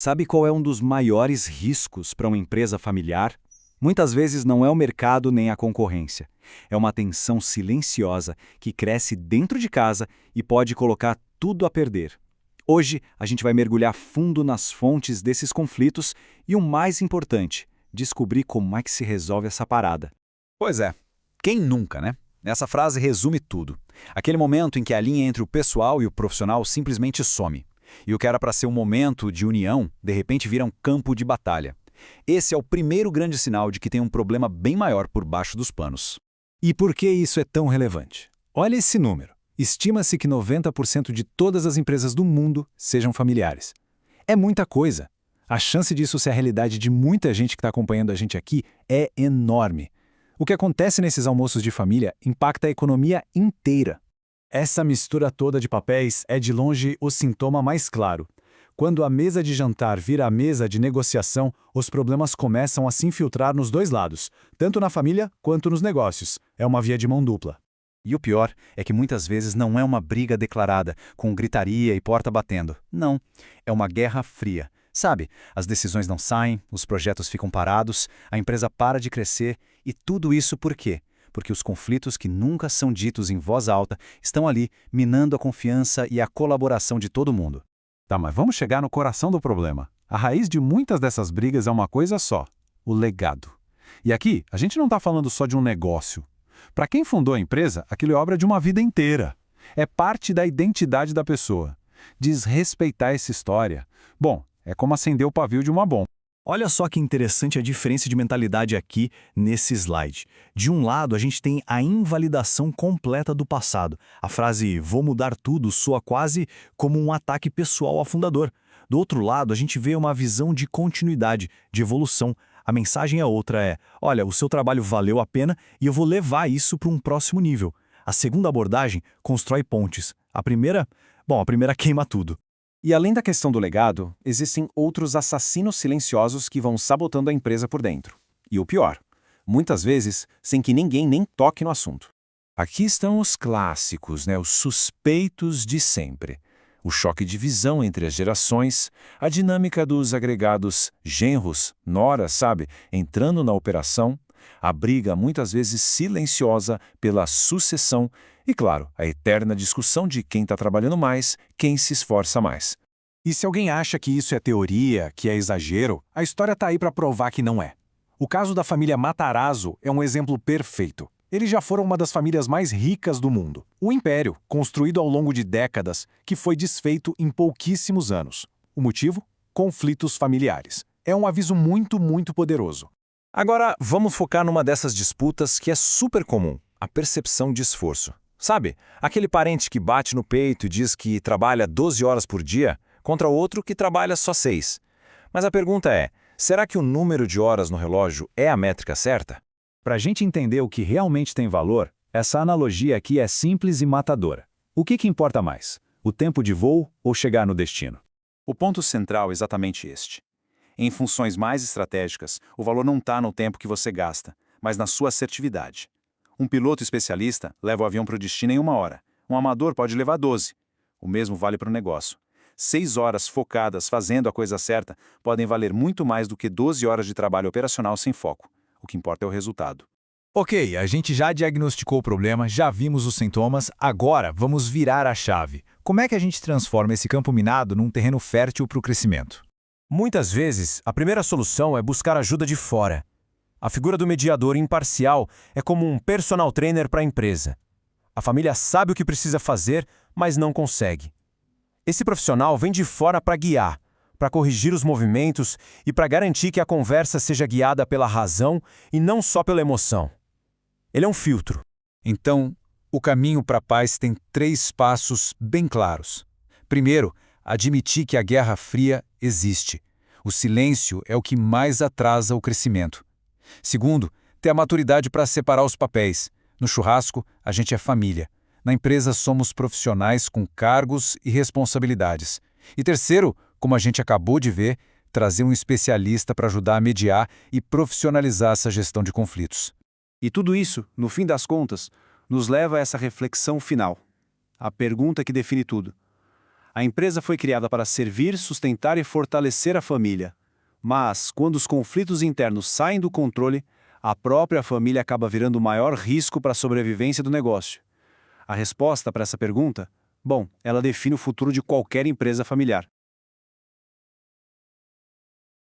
Sabe qual é um dos maiores riscos para uma empresa familiar? Muitas vezes não é o mercado nem a concorrência. É uma tensão silenciosa que cresce dentro de casa e pode colocar tudo a perder. Hoje, a gente vai mergulhar fundo nas fontes desses conflitos e, o mais importante, descobrir como é que se resolve essa parada. Pois é, quem nunca, né? Essa frase resume tudo. Aquele momento em que a linha entre o pessoal e o profissional simplesmente some. E o que era para ser um momento de união, de repente vira um campo de batalha. Esse é o primeiro grande sinal de que tem um problema bem maior por baixo dos panos. E por que isso é tão relevante? Olha esse número. Estima-se que 90% de todas as empresas do mundo sejam familiares. É muita coisa. A chance disso ser a realidade de muita gente que está acompanhando a gente aqui é enorme. O que acontece nesses almoços de família impacta a economia inteira. Essa mistura toda de papéis é de longe o sintoma mais claro. Quando a mesa de jantar vira a mesa de negociação, os problemas começam a se infiltrar nos dois lados, tanto na família quanto nos negócios. É uma via de mão dupla. E o pior é que muitas vezes não é uma briga declarada, com gritaria e porta batendo. Não, é uma guerra fria. Sabe, as decisões não saem, os projetos ficam parados, a empresa para de crescer, e tudo isso por quê? Porque os conflitos que nunca são ditos em voz alta estão ali minando a confiança e a colaboração de todo mundo. Tá, mas vamos chegar no coração do problema. A raiz de muitas dessas brigas é uma coisa só: o legado. E aqui, a gente não está falando só de um negócio. Para quem fundou a empresa, aquilo é obra de uma vida inteira. É parte da identidade da pessoa. Desrespeitar essa história, bom, é como acender o pavio de uma bomba. Olha só que interessante a diferença de mentalidade aqui nesse slide. De um lado, a gente tem a invalidação completa do passado. A frase "vou mudar tudo" soa quase como um ataque pessoal ao fundador. Do outro lado, a gente vê uma visão de continuidade, de evolução. A mensagem é outra, olha, o seu trabalho valeu a pena e eu vou levar isso para um próximo nível. A segunda abordagem constrói pontes. A primeira queima tudo. E além da questão do legado, existem outros assassinos silenciosos que vão sabotando a empresa por dentro. E o pior, muitas vezes sem que ninguém nem toque no assunto. Aqui estão os clássicos, os suspeitos de sempre. O choque de visão entre as gerações, a dinâmica dos agregados genros, noras, sabe, entrando na operação, a briga muitas vezes silenciosa pela sucessão e, claro, a eterna discussão de quem está trabalhando mais, quem se esforça mais. E se alguém acha que isso é teoria, que é exagero, a história está aí para provar que não é. O caso da família Matarazzo é um exemplo perfeito. Eles já foram uma das famílias mais ricas do mundo. O império, construído ao longo de décadas, que foi desfeito em pouquíssimos anos. O motivo? Conflitos familiares. É um aviso muito, muito poderoso. Agora, vamos focar numa dessas disputas que é super comum, a percepção de esforço. Sabe, aquele parente que bate no peito e diz que trabalha 12 horas por dia contra outro que trabalha só 6. Mas a pergunta é, será que o número de horas no relógio é a métrica certa? Para a gente entender o que realmente tem valor, essa analogia aqui é simples e matadora. O que importa mais? O tempo de voo ou chegar no destino? O ponto central é exatamente este. Em funções mais estratégicas, o valor não está no tempo que você gasta, mas na sua assertividade. Um piloto especialista leva o avião para o destino em 1 hora. Um amador pode levar 12. O mesmo vale para o negócio. 6 horas focadas fazendo a coisa certa podem valer muito mais do que 12 horas de trabalho operacional sem foco. O que importa é o resultado. Ok, a gente já diagnosticou o problema, já vimos os sintomas, agora vamos virar a chave. Como é que a gente transforma esse campo minado num terreno fértil para o crescimento? Muitas vezes, a primeira solução é buscar ajuda de fora. A figura do mediador imparcial é como um personal trainer para a empresa. A família sabe o que precisa fazer, mas não consegue. Esse profissional vem de fora para guiar, para corrigir os movimentos e para garantir que a conversa seja guiada pela razão e não só pela emoção. Ele é um filtro. Então, o caminho para a paz tem 3 passos bem claros. Primeiro, admitir que a Guerra Fria existe. O silêncio é o que mais atrasa o crescimento. Segundo, ter a maturidade para separar os papéis. No churrasco, a gente é família. Na empresa, somos profissionais com cargos e responsabilidades. E terceiro, como a gente acabou de ver, trazer um especialista para ajudar a mediar e profissionalizar essa gestão de conflitos. E tudo isso, no fim das contas, nos leva a essa reflexão final. A pergunta que define tudo. A empresa foi criada para servir, sustentar e fortalecer a família. Mas, quando os conflitos internos saem do controle, a própria família acaba virando o maior risco para a sobrevivência do negócio. A resposta para essa pergunta? Bom, ela define o futuro de qualquer empresa familiar.